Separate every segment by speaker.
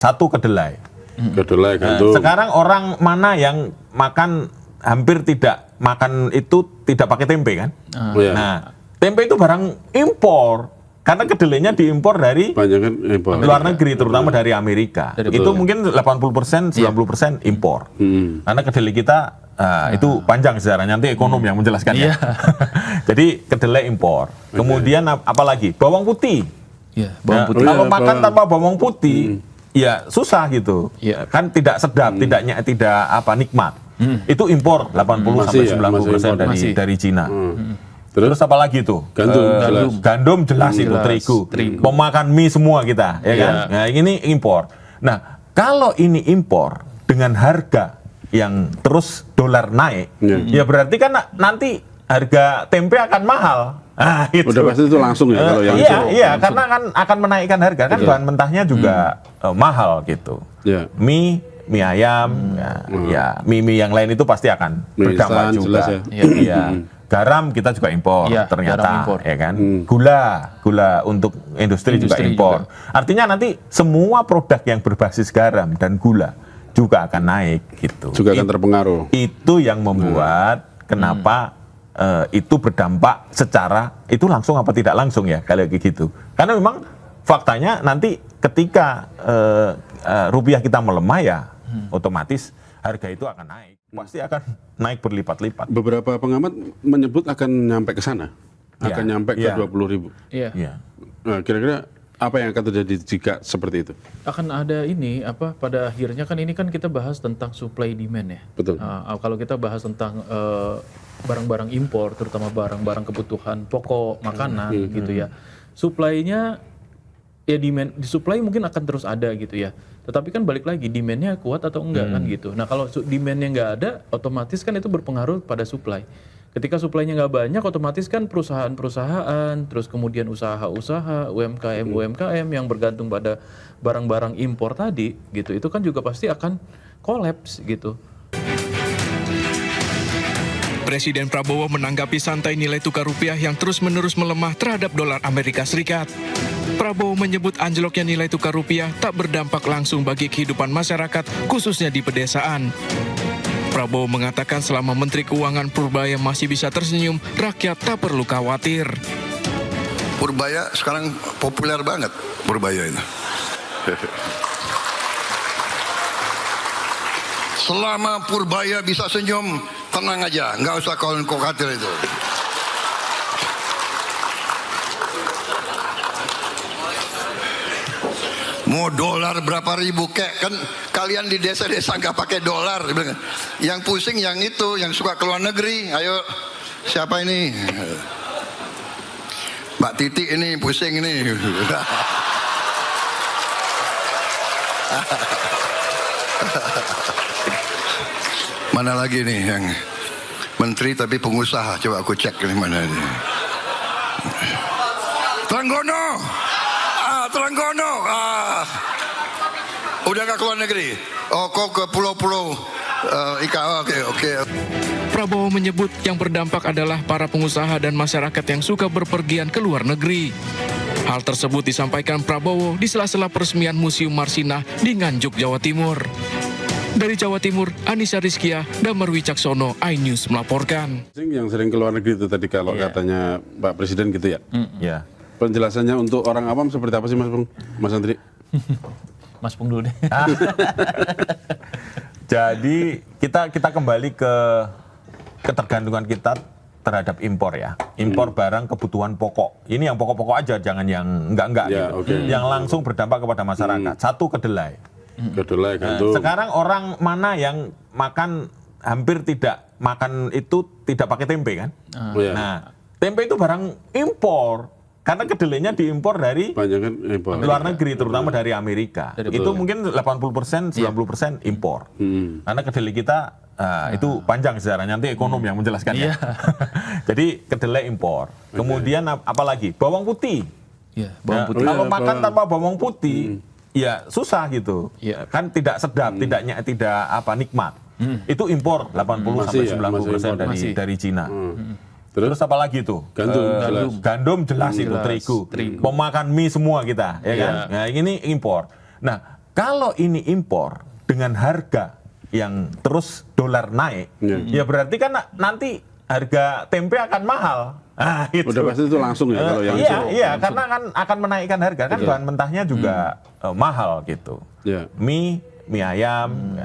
Speaker 1: Satu kedelai.
Speaker 2: Kedelai, gandum.
Speaker 1: Sekarang orang mana yang makan hampir tidak makan itu tidak pakai tempe kan?
Speaker 2: Iya.
Speaker 1: Nah, tempe itu barang impor karena kedelainya diimpor dari
Speaker 2: Banyak kan impor.
Speaker 1: luar negeri, terutama dari Amerika. Itu mungkin 80%, 90% impor. Karena kedelai kita itu panjang sejarahnya, nanti ekonom yang menjelaskan ya. Jadi kedelai impor. Kemudian apalagi? Bawang putih.
Speaker 3: Iya, bawang putih.
Speaker 1: Kalau makan tanpa bawang putih, ya susah gitu. Kan tidak sedap, tidak nikmat. Itu impor 80 sampai 90% dari Cina.
Speaker 2: Terus
Speaker 1: apa lagi tuh?
Speaker 2: Gandum jelas.
Speaker 1: Gandum jelas itu, terigu. Pemakan mie semua kita, ya kan? Nah, ini impor. Nah, kalau ini impor dengan harga yang terus dolar naik, ya berarti kan nanti harga tempe akan mahal. Ah, itu.
Speaker 2: Udah pasti itu langsung ya kalau yang
Speaker 1: iya, karena kan akan menaikkan harga kan bahan mentahnya juga mahal gitu. Mie ayam, mie yang lain itu pasti akan berdampak juga. Iya. Garam kita juga impor ternyata, ya kan? Gula untuk industri juga impor. Artinya nanti semua produk yang berbasis garam dan gula juga akan naik gitu.
Speaker 2: Juga akan terpengaruh.
Speaker 1: Itu yang membuat kenapa itu berdampak secara itu langsung apa tidak langsung ya kalau kayak gitu. Karena memang faktanya nanti ketika rupiah kita melemah ya otomatis harga itu akan naik. Pasti akan naik berlipat-lipat.
Speaker 2: Beberapa pengamat menyebut akan nyampe ke sana. Akan nyampe ke 20.000.
Speaker 3: Iya.
Speaker 2: Nah, kira-kira apa yang akan terjadi jika seperti itu?
Speaker 3: Akan ada ini pada akhirnya kan ini kan kita bahas tentang supply demand ya.
Speaker 2: Betul.
Speaker 3: Kalau kita bahas tentang barang-barang impor, terutama barang-barang kebutuhan pokok makanan gitu ya. Supply-nya ya di supply mungkin akan terus ada gitu ya. Tetapi kan balik lagi demand-nya kuat atau enggak kan gitu. Nah kalau demand-nya nggak ada, otomatis kan itu berpengaruh pada supply. Ketika supply-nya nggak banyak, otomatis kan perusahaan-perusahaan, terus kemudian usaha-usaha, UMKM yang bergantung pada barang-barang impor tadi gitu, itu kan juga pasti akan kolaps gitu.
Speaker 4: Presiden Prabowo menanggapi santai nilai tukar rupiah yang terus-menerus melemah terhadap dolar Amerika Serikat. Prabowo menyebut anjloknya nilai tukar rupiah tak berdampak langsung bagi kehidupan masyarakat, khususnya di pedesaan. Prabowo mengatakan selama Menteri Keuangan Purbaya masih bisa tersenyum, rakyat tak perlu khawatir.
Speaker 5: Purbaya sekarang populer banget, Purbaya itu. Selama Purbaya bisa senyum, tenang aja, nggak usah khawatir itu. Mau dolar berapa ribu kek kan kalian di desa-desa nggak pakai dolar. Yang pusing yang itu, yang suka keluar negeri. Ayo, siapa ini? Mbak Titi ini pusing ini. Mana lagi nih yang menteri tapi pengusaha? Coba aku cek ini mana ini. Trenggono. Udah gak keluar negeri? Oh, kok ke pulau-pulau IKA? Oke.
Speaker 4: Prabowo menyebut yang berdampak adalah para pengusaha dan masyarakat yang suka berpergian ke luar negeri. Hal tersebut disampaikan Prabowo di sela-sela peresmian Museum Marsinah di Nganjuk, Jawa Timur. Dari Jawa Timur, Anissa Rizkia, Damar Wicaksono, iNews melaporkan.
Speaker 2: Yang sering ke luar negeri itu tadi kalau katanya Pak Presiden gitu ya?
Speaker 1: Iya.
Speaker 2: Penjelasannya untuk orang awam seperti apa sih Mas Pung? Mas Andri?
Speaker 3: Mas Pung dulu deh.
Speaker 1: Jadi kita kembali ke ketergantungan kita terhadap impor ya. Impor barang kebutuhan pokok. Ini yang pokok-pokok aja, jangan yang enggak gitu. Yang langsung berdampak kepada masyarakat. Satu kedelai.
Speaker 2: Kedelai, gandum.
Speaker 1: Sekarang orang mana yang makan hampir tidak makan itu tidak pakai tempe kan? Nah, tempe itu barang impor. Karena kedelainya diimpor dari luar negeri, terutama dari Amerika. Itu mungkin 80%, 90% impor. Karena kedelai kita itu panjang sejarahnya, nanti ekonom yang menjelaskan ya. Jadi kedelai impor. Kemudian apalagi? Bawang putih.
Speaker 3: Bawang putih.
Speaker 1: Kalau makan tanpa bawang putih, ya susah gitu. Kan tidak sedap, tidak nikmat. Itu impor 80 sampai 90% dari Cina. Terus apa lagi tuh? Gandum jelas itu, terigu. Pemakan mie semua kita, ya kan? Nah, ini impor. Nah, Kalau ini impor dengan harga yang terus dolar naik, ya berarti kan nanti harga tempe akan mahal. Gitu.
Speaker 2: Udah pasti itu langsung ya kalau yang
Speaker 1: iya, karena kan akan menaikkan harga kan bahan mentahnya juga mahal gitu.
Speaker 2: Yeah.
Speaker 1: Mie ayam,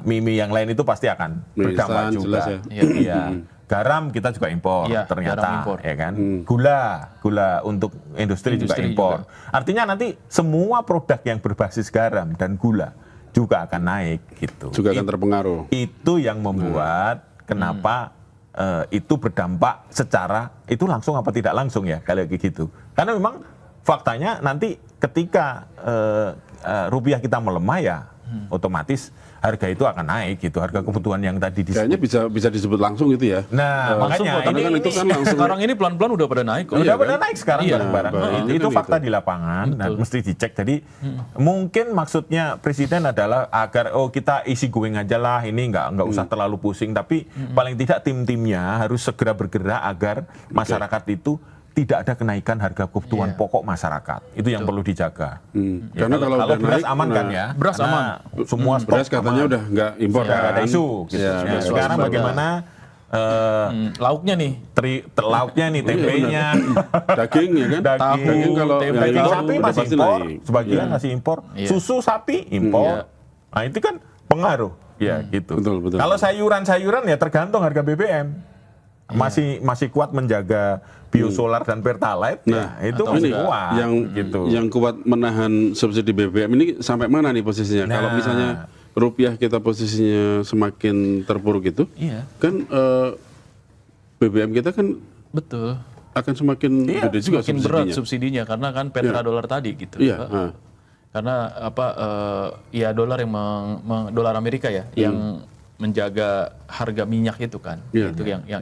Speaker 1: mie yang lain itu pasti akan berdampak juga.
Speaker 2: Jelas ya.
Speaker 1: Iya. Garam kita juga impor ternyata,
Speaker 3: impor.
Speaker 1: ya kan. Gula untuk industri juga impor. Artinya nanti semua produk yang berbasis garam dan gula juga akan naik gitu.
Speaker 2: Juga akan terpengaruh.
Speaker 1: Itu yang membuat kenapa itu berdampak secara itu langsung apa tidak langsung ya kalau gitu. Karena memang faktanya nanti ketika rupiah kita melemah ya otomatis harga itu akan naik gitu, harga kebutuhan yang tadi disebut.
Speaker 2: Kayaknya bisa disebut langsung gitu ya.
Speaker 1: Nah, makanya
Speaker 2: itu kan langsung.
Speaker 3: Sekarang ini pelan-pelan udah pada naik kok.
Speaker 1: Udah pada naik sekarang
Speaker 3: Iya,
Speaker 1: barang-barang. Itu
Speaker 2: kan
Speaker 1: fakta
Speaker 2: gitu.
Speaker 1: di lapangan, nah, mesti dicek. Jadi mungkin maksudnya presiden adalah agar kita easy going aja lah, ini nggak usah terlalu pusing. Tapi paling tidak tim-timnya harus segera bergerak agar masyarakat itu tidak ada kenaikan harga kebutuhan pokok masyarakat. Itu yang perlu dijaga. Ya,
Speaker 2: Karena kalau udah
Speaker 1: beras
Speaker 2: naik,
Speaker 1: aman kan ya.
Speaker 3: Beras
Speaker 1: Karena
Speaker 3: aman.
Speaker 1: Semua stok
Speaker 2: beras katanya
Speaker 1: aman.
Speaker 2: udah nggak impor
Speaker 1: Nggak ada
Speaker 2: kan.
Speaker 1: isu. Gitu.
Speaker 2: Ya,
Speaker 1: Ya, sekarang bagaimana
Speaker 3: Lauknya nih.
Speaker 1: lauknya nih, tempenya,
Speaker 2: Daging ya kan?
Speaker 1: daging,
Speaker 2: kalau
Speaker 3: tempe,
Speaker 2: yang impor
Speaker 1: sapi
Speaker 2: udah
Speaker 1: masih
Speaker 2: pasti
Speaker 1: impor,
Speaker 2: naik.
Speaker 1: sebagian masih impor, susu sapi impor. Nah itu kan pengaruh, ya gitu.
Speaker 2: Betul.
Speaker 1: Kalau sayuran-sayuran ya tergantung harga BBM. Masih kuat menjaga biosolar dan pertalite,
Speaker 2: Nah,
Speaker 1: ya, itu
Speaker 3: atau
Speaker 1: masih
Speaker 3: enggak.
Speaker 1: kuat. gitu.
Speaker 2: Yang kuat menahan subsidi BBM ini sampai mana nih posisinya?
Speaker 1: Nah.
Speaker 2: Kalau misalnya rupiah kita posisinya semakin terpuruk itu,
Speaker 3: Iya.
Speaker 2: kan BBM kita kan
Speaker 3: Betul.
Speaker 2: akan semakin gede juga
Speaker 3: Semakin berat
Speaker 2: subsidinya.
Speaker 3: subsidinya karena kan petrodolar tadi gitu.
Speaker 2: Iya.
Speaker 3: Karena ya dolar yang dolar Amerika ya yang menjaga harga minyak itu kan.
Speaker 2: Iya.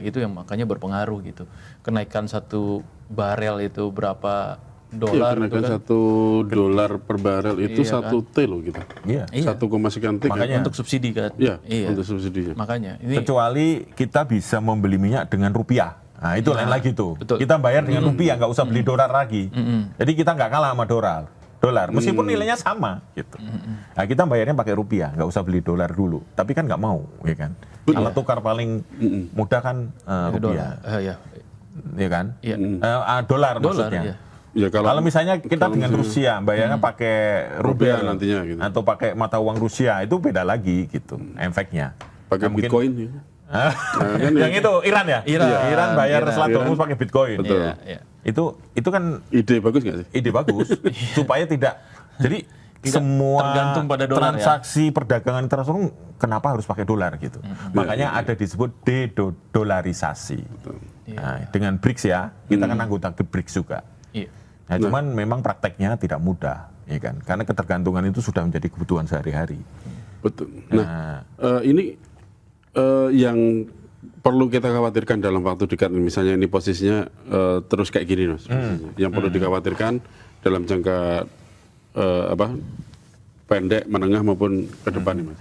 Speaker 3: Itu yang makanya berpengaruh gitu. Kenaikan satu barel itu berapa
Speaker 2: Iya,
Speaker 3: dolar
Speaker 2: kenaikan
Speaker 3: itu kan.
Speaker 2: $1 per barel itu
Speaker 3: Iya,
Speaker 2: 1 T loh kita.
Speaker 1: Iya.
Speaker 2: 1, sekian T kan?
Speaker 1: Makanya
Speaker 3: Untuk subsidi kan.
Speaker 2: Iya, untuk subsidinya.
Speaker 3: Makanya ini
Speaker 1: Kecuali kita bisa membeli minyak dengan rupiah. Nah itu lain lagi tuh.
Speaker 3: betul.
Speaker 1: Kita bayar dengan rupiah, nggak usah beli dolar lagi. Jadi kita nggak kalah sama dolar. Meskipun nilainya sama gitu. Nah, kita bayarnya pakai rupiah, nggak usah beli dolar dulu. Tapi kan nggak mau, ya kan? Alat tukar paling mudah kan rupiah,
Speaker 3: ya.
Speaker 1: ya kan?
Speaker 3: Iya.
Speaker 1: Dolar
Speaker 3: Dolar
Speaker 1: maksudnya.
Speaker 3: ya.
Speaker 2: Ya
Speaker 1: Kalau misalnya kita dengan Rusia, bayarnya pakai
Speaker 2: Rupiah
Speaker 1: rubel
Speaker 2: nantinya gitu.
Speaker 1: atau pakai mata uang Rusia, itu beda lagi gitu, efeknya.
Speaker 2: Pakai
Speaker 1: Nah, mungkin-
Speaker 2: Bitcoin ya. kan
Speaker 1: yang itu Iran ya?
Speaker 3: Iran,
Speaker 1: bayar
Speaker 3: Iran.
Speaker 1: selat Hormuz pakai Bitcoin.
Speaker 2: Betul.
Speaker 3: Iya.
Speaker 1: Itu kan
Speaker 2: Ide bagus nggak sih?
Speaker 1: ide bagus supaya tidak jadi semua
Speaker 3: tergantung pada dolar,
Speaker 1: transaksi perdagangan internasional kenapa harus pakai dolar gitu. Makanya ada disebut de-dolarisasi. Nah, dengan BRICS ya, kita kan anggota BRICS juga.
Speaker 3: Iya.
Speaker 1: Nah, cuman memang prakteknya tidak mudah, ya kan? Karena ketergantungan itu sudah menjadi kebutuhan sehari-hari.
Speaker 2: Betul. Nah, ini yang perlu kita khawatirkan dalam waktu dekat, misalnya ini posisinya terus kayak gini, Mas. Yang perlu dikhawatirkan dalam jangka pendek, menengah maupun ke depan, nih, Mas.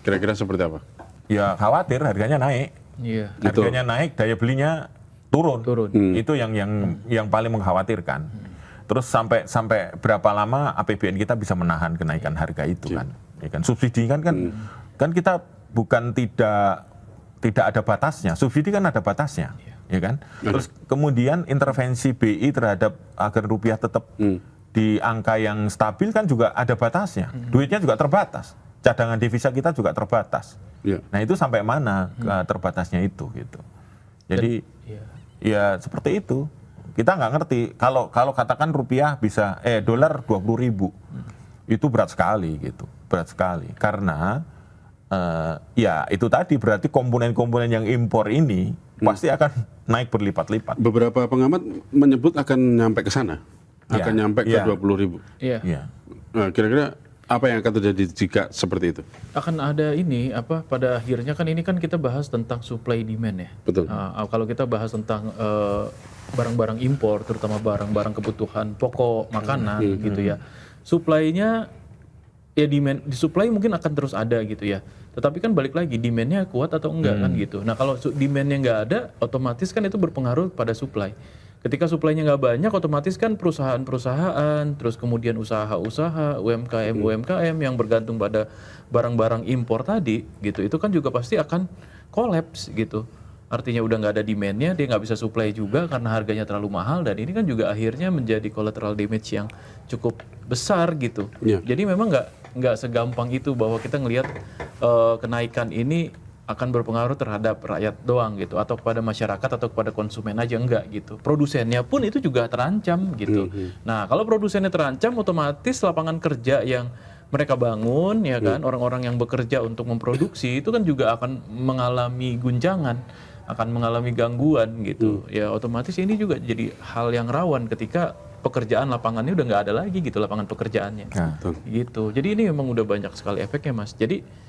Speaker 2: Kira-kira seperti apa?
Speaker 1: Ya khawatir harganya naik.
Speaker 3: Iya.
Speaker 1: Harganya naik, daya belinya turun. Itu yang paling mengkhawatirkan. Terus sampai berapa lama APBN kita bisa menahan kenaikan harga itu kan? Ya kan subsidi kan kita bukan tidak ada batasnya. Subsidi kan ada batasnya, ya kan? Terus kemudian intervensi BI terhadap agar rupiah tetap di angka yang stabil kan juga ada batasnya. Duitnya juga terbatas. Cadangan devisa kita juga terbatas.
Speaker 2: Ya.
Speaker 1: Nah itu sampai mana terbatasnya itu gitu. Jadi ya seperti itu. Kita nggak ngerti kalau katakan rupiah bisa dolar 20.000 itu berat sekali gitu, berat sekali karena ya itu tadi berarti komponen-komponen yang impor ini pasti akan naik berlipat-lipat.
Speaker 2: Beberapa pengamat menyebut akan nyampe ke sana, akan nyampe ke 20.000.
Speaker 3: Iya.
Speaker 1: Iya.
Speaker 2: Nah, kira-kira apa yang akan terjadi jika seperti itu?
Speaker 3: Akan ada ini pada akhirnya kan ini kan kita bahas tentang supply demand ya.
Speaker 2: Betul.
Speaker 3: Kalau kita bahas tentang barang-barang impor, terutama barang-barang kebutuhan pokok makanan gitu ya, supply-nya ya di supply mungkin akan terus ada gitu ya. Tetapi kan balik lagi demand-nya kuat atau enggak kan gitu. Nah kalau demand-nya nggak ada, otomatis kan itu berpengaruh pada supply. Ketika suplainya nggak banyak, otomatis kan perusahaan-perusahaan, terus kemudian usaha-usaha, UMKM yang bergantung pada barang-barang impor tadi, gitu, itu kan juga pasti akan kolaps gitu. Artinya udah nggak ada demand-nya, dia nggak bisa supply juga karena harganya terlalu mahal, dan ini kan juga akhirnya menjadi collateral damage yang cukup besar gitu. Jadi memang nggak segampang itu bahwa kita ngelihat kenaikan ini akan berpengaruh terhadap rakyat doang gitu, atau kepada masyarakat atau kepada konsumen aja, enggak gitu. Produsennya pun itu juga terancam gitu. Nah, kalau produsennya terancam, otomatis lapangan kerja yang mereka bangun ya kan, orang-orang yang bekerja untuk memproduksi itu kan juga akan mengalami guncangan, akan mengalami gangguan gitu. Ya otomatis ini juga jadi hal yang rawan ketika pekerjaan lapangannya udah nggak ada lagi gitu, lapangan pekerjaannya. Gitu. Jadi ini memang udah banyak sekali efeknya, Mas. Jadi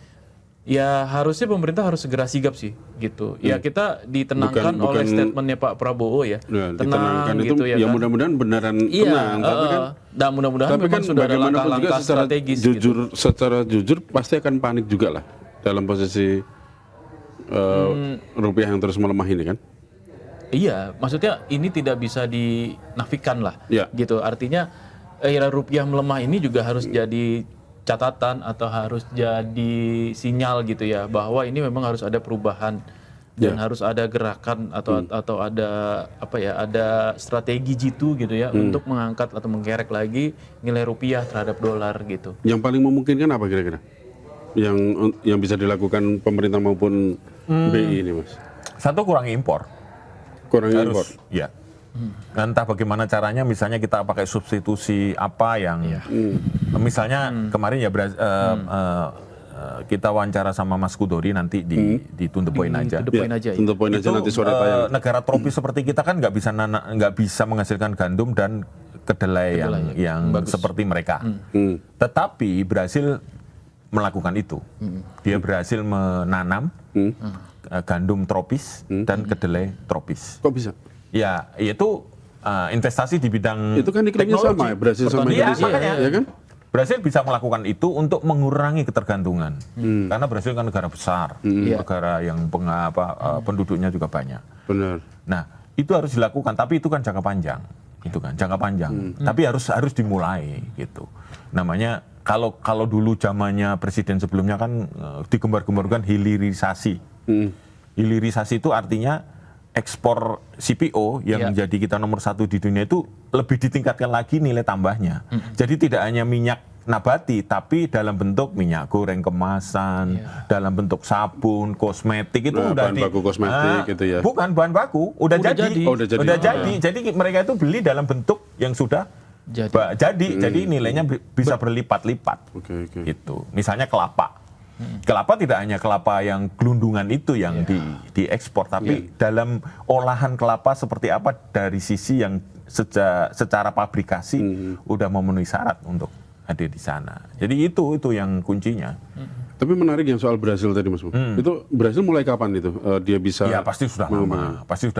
Speaker 3: ya harusnya pemerintah harus segera sigap sih gitu. Ya kita ditenangkan oleh statementnya Pak Prabowo ya. Tenang gitu
Speaker 2: itu, ya kan. Mudah-mudahan beneran tenang. Tapi kan,
Speaker 3: dan mudah-mudahan memang
Speaker 2: kan
Speaker 3: sudah ada langkah-langkah strategis.
Speaker 2: Secara jujur pasti akan panik juga lah dalam posisi rupiah yang terus melemah ini kan.
Speaker 3: Iya, maksudnya ini tidak bisa dinafikan lah. Gitu. Artinya rupiah melemah ini juga harus jadi catatan atau harus jadi sinyal gitu ya, bahwa ini memang harus ada perubahan dan harus ada gerakan atau ada apa ya, ada strategi jitu gitu ya untuk mengangkat atau menggerek lagi nilai rupiah terhadap dolar gitu.
Speaker 2: Yang paling memungkinkan apa kira-kira? Yang bisa dilakukan pemerintah maupun BI ini, Mas?
Speaker 1: Satu, kurangi impor.
Speaker 2: Impor.
Speaker 1: Ya. Entah bagaimana caranya, misalnya kita pakai substitusi apa yang misalnya kemarin ya kita wawancara sama Mas Kudori nanti di To The Point aja.
Speaker 2: To The Point aja nanti sore tayang.
Speaker 1: Negara tropis seperti kita kan nggak bisa menghasilkan gandum dan kedelai yang seperti mereka. Tetapi Brasil melakukan itu. Dia berhasil menanam gandum tropis dan kedelai tropis.
Speaker 2: Kok bisa?
Speaker 1: Ya, itu investasi di bidang
Speaker 2: itu kan iklimnya
Speaker 1: teknologi.
Speaker 2: sama ya, Brasil sama Indonesia, ya kan?
Speaker 1: Brasil bisa melakukan itu untuk mengurangi ketergantungan, karena Brasil kan negara besar, negara yang penduduknya juga banyak.
Speaker 2: Benar.
Speaker 1: Nah, itu harus dilakukan, tapi itu kan jangka panjang, Tapi harus dimulai, gitu. Namanya kalau dulu zamannya presiden sebelumnya kan digembar-gemborkan hilirisasi. Hilirisasi itu artinya ekspor CPO yang menjadi kita nomor 1 di dunia itu lebih ditingkatkan lagi nilai tambahnya. Jadi tidak hanya minyak nabati, tapi dalam bentuk minyak goreng kemasan, dalam bentuk sabun, kosmetik itu udah
Speaker 2: bahan baku kosmetik gitu ya.
Speaker 1: Bukan bahan baku, udah jadi. Udah jadi. Jadi mereka itu beli dalam bentuk yang sudah jadi. Jadi nilainya bisa berlipat-lipat. Gitu. Misalnya kelapa. Kelapa tidak hanya kelapa yang gelundungan itu yang diekspor, tapi dalam olahan kelapa seperti apa dari sisi yang secara pabrikasi udah memenuhi syarat untuk hadir di sana. Jadi itu yang kuncinya.
Speaker 2: Tapi menarik yang soal Brasil tadi, Mas. Itu Brasil mulai kapan itu dia bisa?
Speaker 1: Ya pasti sudah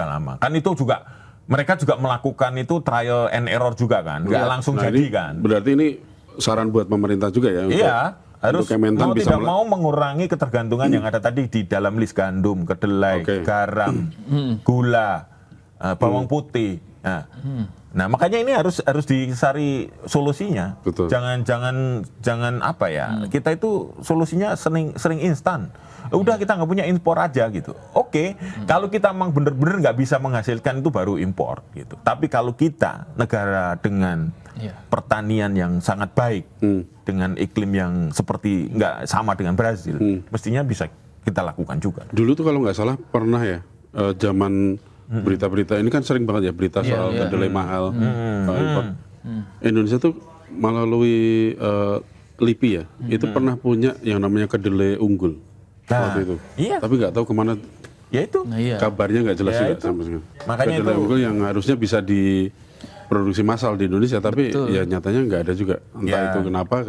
Speaker 1: lama. Kan itu juga mereka juga melakukan itu trial and error juga kan, nggak langsung jadi kan.
Speaker 2: Berarti ini saran buat pemerintah juga ya?
Speaker 1: Iya. Harus mau tidak mau mengurangi ketergantungan yang ada tadi di dalam list gandum, kedelai, garam, gula, bawang putih. Nah, makanya ini harus dicari solusinya.
Speaker 2: Betul.
Speaker 1: Jangan apa ya? Kita itu solusinya sering instan. Udah kita nggak punya impor aja gitu. Oke, kalau kita memang benar-benar nggak bisa menghasilkan itu baru impor gitu. Tapi kalau kita negara dengan pertanian yang sangat baik, dengan iklim yang seperti nggak sama dengan Brasil, mestinya bisa kita lakukan juga.
Speaker 2: Dulu tuh kalau nggak salah pernah ya zaman berita-berita ini kan sering banget ya berita soal kedelai mahal, impor. Indonesia tuh melalui LIPI ya, itu pernah punya yang namanya kedelai unggul. Waktu itu.
Speaker 1: Iya.
Speaker 2: Tapi nggak tahu kemana.
Speaker 1: Ya itu.
Speaker 2: Kabarnya nggak jelas juga sama sekali.
Speaker 1: Makanya
Speaker 2: kedelai
Speaker 1: itu
Speaker 2: unggul yang harusnya bisa diproduksi massal di Indonesia, tapi ya nyatanya nggak ada juga. Entah itu kenapa.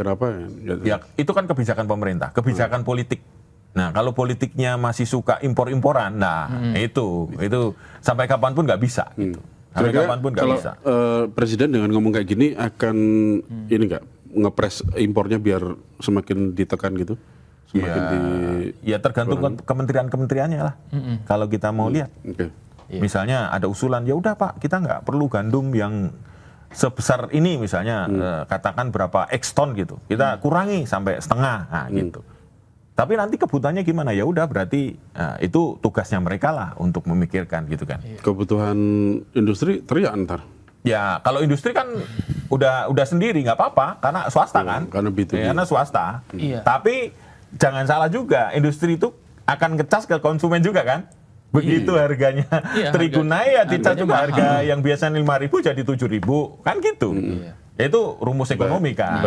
Speaker 1: Ya itu kan kebijakan pemerintah, kebijakan politik. Nah kalau politiknya masih suka impor-imporan, itu sampai kapanpun nggak bisa. Gitu. Sampai kapanpun nggak bisa.
Speaker 2: Presiden dengan ngomong kayak gini akan ini nggak ngepres impornya biar semakin ditekan gitu?
Speaker 1: Ya tergantung kementerian-kementeriannya lah. Kalau kita mau lihat. Misalnya ada usulan, ya udah Pak, kita nggak perlu gandum yang sebesar ini misalnya, katakan berapa X ton gitu, kita kurangi sampai setengah, nah, gitu. Tapi nanti kebutuhannya gimana? Ya udah berarti itu tugasnya mereka lah untuk memikirkan gitu kan.
Speaker 2: Kebutuhan industri teriak ntar.
Speaker 1: Ya kalau industri kan udah sendiri nggak apa-apa karena swasta kan.
Speaker 2: Karena B2B.
Speaker 1: Karena swasta.
Speaker 3: Iya.
Speaker 1: Tapi jangan salah juga, industri itu akan ngecas ke konsumen juga kan. Begitu harganya terigu naik ya dicas juga harga yang biasanya 5.000 jadi 7.000 kan gitu. Itu rumus ekonomi kan.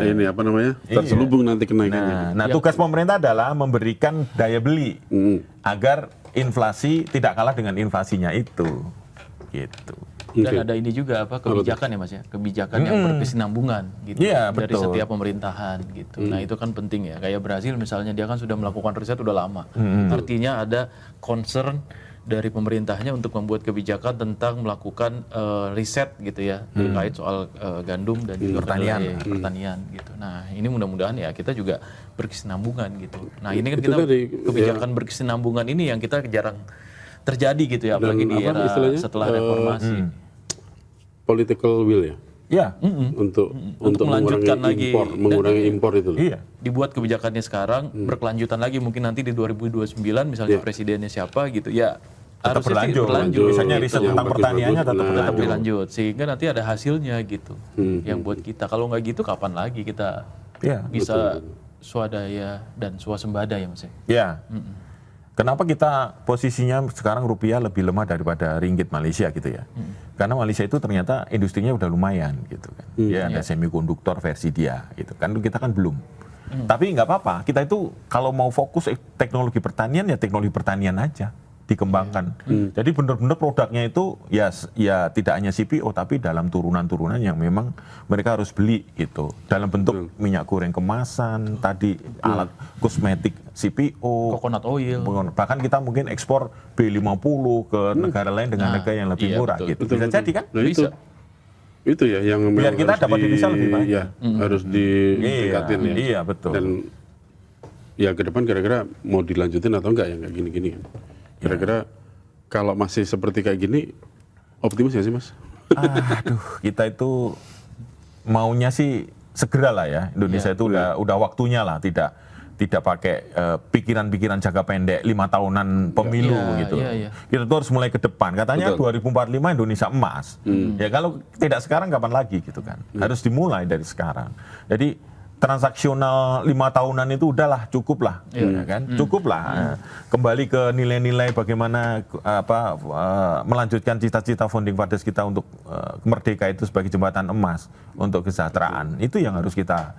Speaker 2: Ini apa namanya? Terselubung nanti kenaikannya.
Speaker 1: Nah, tugas pemerintah adalah memberikan daya beli agar inflasi tidak kalah dengan inflasinya itu. Gitu.
Speaker 3: Dan ada ini juga kebijakan ya Mas ya, kebijakan yang berkesinambungan gitu dari setiap pemerintahan gitu. Nah itu kan penting ya. Kayak Brasil misalnya dia kan sudah melakukan riset udah lama. Artinya ada concern dari pemerintahnya untuk membuat kebijakan tentang melakukan riset gitu ya terkait soal gandum dan juga pertanian gitu. Nah ini mudah-mudahan ya kita juga berkesinambungan gitu. Nah ini kan kita kebijakan berkesinambungan ini yang kita jarang terjadi gitu ya, apalagi di era setelah reformasi.
Speaker 2: Political will ya.
Speaker 1: Ya.
Speaker 2: Untuk
Speaker 3: melanjutkan
Speaker 2: mengurangi impor itu.
Speaker 1: Iya.
Speaker 3: Dibuat kebijakannya sekarang berkelanjutan lagi mungkin nanti di 2029 misalnya presidennya siapa gitu ya.
Speaker 1: Tetap berlanjut. Misalnya riset tentang pertaniannya tetap
Speaker 3: berlanjut sehingga nanti ada hasilnya gitu. Yang buat kita kalau nggak gitu kapan lagi kita bisa swadaya dan swasembada ya Mas ya.
Speaker 1: Iya. Kenapa kita posisinya sekarang rupiah lebih lemah daripada ringgit Malaysia gitu ya? Karena Malaysia itu ternyata industrinya udah lumayan gitu kan. Ya ada semikonduktor versi dia gitu kan. Kita kan belum. Tapi nggak apa-apa. Kita itu kalau mau fokus teknologi pertanian ya teknologi pertanian aja dikembangkan. Jadi benar-benar produknya itu ya tidak hanya CPO tapi dalam turunan-turunan yang memang mereka harus beli gitu. Dalam bentuk minyak goreng kemasan, tadi alat kosmetik CPO,
Speaker 3: coconut oil.
Speaker 1: Bahkan kita mungkin ekspor B50 ke negara lain dengan harga yang lebih murah gitu. Bisa jadi kan?
Speaker 2: Nah,
Speaker 3: bisa.
Speaker 2: Itu ya yang
Speaker 1: biar kita dapat devisa lebih banyak.
Speaker 2: Ya, harus ditingkatin ya.
Speaker 1: Iya, betul.
Speaker 2: Dan ya ke depan kira-kira mau dilanjutin atau enggak ya kayak gini-gini kan. Kira-kira kalau masih seperti kayak gini, optimis nggak sih Mas?
Speaker 1: Aduh, kita itu maunya sih segera lah ya. Indonesia itu udah waktunya lah, tidak pakai pikiran-pikiran jangka pendek 5 tahunan pemilu gitu. Kita tuh harus mulai ke depan. Katanya 2045 Indonesia emas. Ya kalau tidak sekarang kapan lagi gitu kan? Harus dimulai dari sekarang. Jadi transaksional 5 tahunan itu udahlah cukup lah, ya kan? Cukup lah. Kembali ke nilai-nilai bagaimana melanjutkan cita-cita founding fathers kita untuk merdeka itu sebagai jembatan emas untuk kesejahteraan. Itu yang harus kita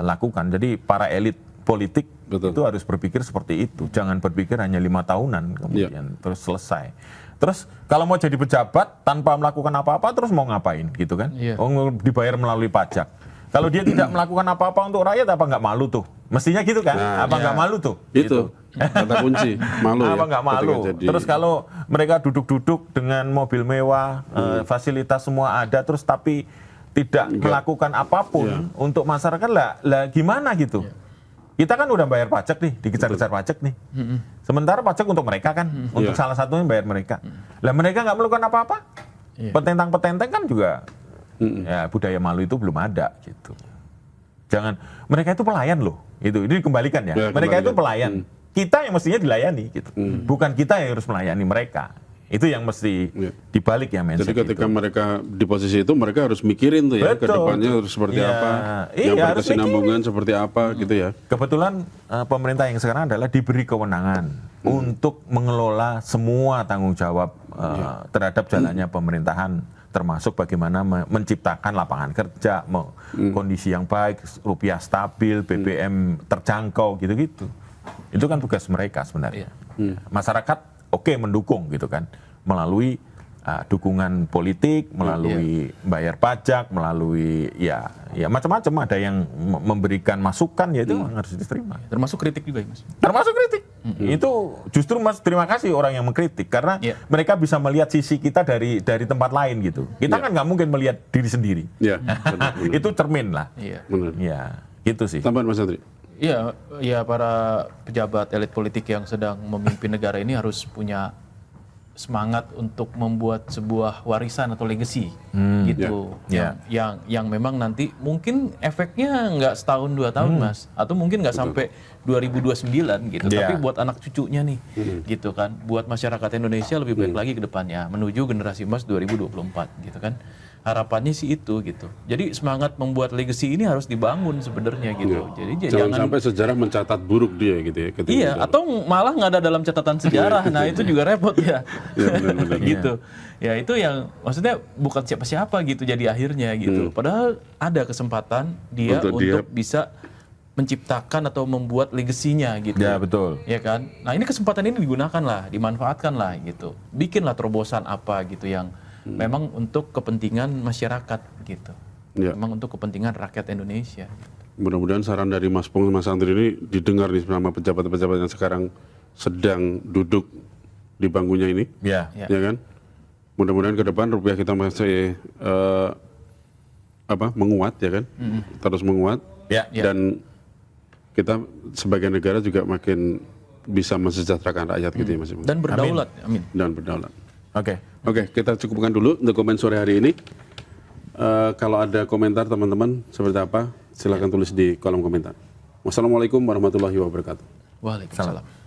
Speaker 1: lakukan. Jadi para elit politik itu harus berpikir seperti itu. Jangan berpikir hanya 5 tahunan kemudian terus selesai. Terus kalau mau jadi pejabat tanpa melakukan apa-apa terus mau ngapain gitu kan? Oh, dibayar melalui pajak. Kalau dia tidak melakukan apa-apa untuk rakyat, apa nggak malu tuh? Mestinya gitu kan? Apa nggak malu tuh?
Speaker 2: Itu kata kunci, malu
Speaker 1: apa
Speaker 2: ya.
Speaker 1: Nggak malu? Terus kalau mereka duduk-duduk dengan mobil mewah, fasilitas semua ada, terus tapi tidak melakukan apapun untuk masyarakat, lah gimana gitu? Kita kan udah bayar pajak nih, dikejar-kejar pajak nih. Sementara pajak untuk mereka kan, untuk salah satunya bayar mereka. Lah mereka nggak melakukan apa-apa. Petentang-petenteng kan juga. Ya budaya malu itu belum ada gitu. Jangan, mereka itu pelayan loh. Itu dikembalikan ya. Mereka itu pelayan. Kita yang mestinya dilayani gitu. Bukan kita yang harus melayani mereka. Itu yang mesti dibalik ya mindset.
Speaker 2: Jadi ketika mereka di posisi itu mereka harus mikirin tuh ya ke depannya harus seperti apa. Yang berkesinambungan seperti apa gitu ya.
Speaker 1: Kebetulan pemerintah yang sekarang adalah diberi kewenangan untuk mengelola semua tanggung jawab terhadap jalannya pemerintahan, termasuk bagaimana menciptakan lapangan kerja, kondisi yang baik, rupiah stabil, BBM terjangkau, gitu-gitu. Itu kan tugas mereka sebenarnya. Masyarakat mendukung gitu kan, melalui dukungan politik, melalui bayar pajak, melalui ya macam-macam, ada yang memberikan masukan, ya itu harus diterima.
Speaker 3: Termasuk kritik juga ya Mas?
Speaker 1: Termasuk kritik. Itu justru Mas terima kasih orang yang mengkritik karena mereka bisa melihat sisi kita dari tempat lain gitu. Kita kan nggak mungkin melihat diri sendiri.
Speaker 2: Benar.
Speaker 1: Itu cermin lah.
Speaker 2: Benar.
Speaker 1: Ya, gitu sih.
Speaker 2: Tambahan Mas Andri.
Speaker 3: Iya, para pejabat elit politik yang sedang memimpin negara ini harus punya semangat untuk membuat sebuah warisan atau legacy gitu, yang memang nanti mungkin efeknya nggak setahun 2 tahun Mas, atau mungkin nggak sampai 2029 gitu, tapi buat anak cucunya nih, gitu kan, buat masyarakat Indonesia lebih baik lagi ke depannya menuju generasi emas 2024 gitu kan. Harapannya sih itu gitu. Jadi semangat membuat legacy ini harus dibangun sebenarnya gitu. Jadi
Speaker 2: jangan sampai sejarah mencatat buruk dia gitu ya.
Speaker 3: Iya, atau malah nggak ada dalam catatan sejarah. Nah itu juga repot ya.
Speaker 2: Benar-benar.
Speaker 3: Gitu. Ya itu yang maksudnya bukan siapa-siapa gitu jadi akhirnya gitu. Padahal ada kesempatan dia untuk bisa menciptakan atau membuat legasinya gitu.
Speaker 1: Ya betul.
Speaker 3: Ya kan. Nah ini kesempatan ini digunakan lah, dimanfaatkan lah gitu. Bikinlah terobosan apa gitu yang memang untuk kepentingan masyarakat gitu. Memang untuk kepentingan rakyat Indonesia.
Speaker 2: Mudah-mudahan saran dari Mas Pung, Mas Andri ini didengar nih sama pejabat-pejabat yang sekarang sedang duduk di bangkunya ini. Ya kan? Mudah-mudahan ke depan rupiah kita masih menguat ya kan? Terus menguat. Dan kita sebagai negara juga makin bisa mensejahterakan rakyat gitu ya Mas.
Speaker 3: Dan berdaulat, amin.
Speaker 2: Dan berdaulat.
Speaker 1: Oke,
Speaker 2: kita cukupkan dulu untuk komen sore hari ini. Kalau ada komentar teman-teman seperti apa, silakan tulis di kolom komentar. Wassalamualaikum warahmatullahi wabarakatuh.
Speaker 3: Waalaikumsalam.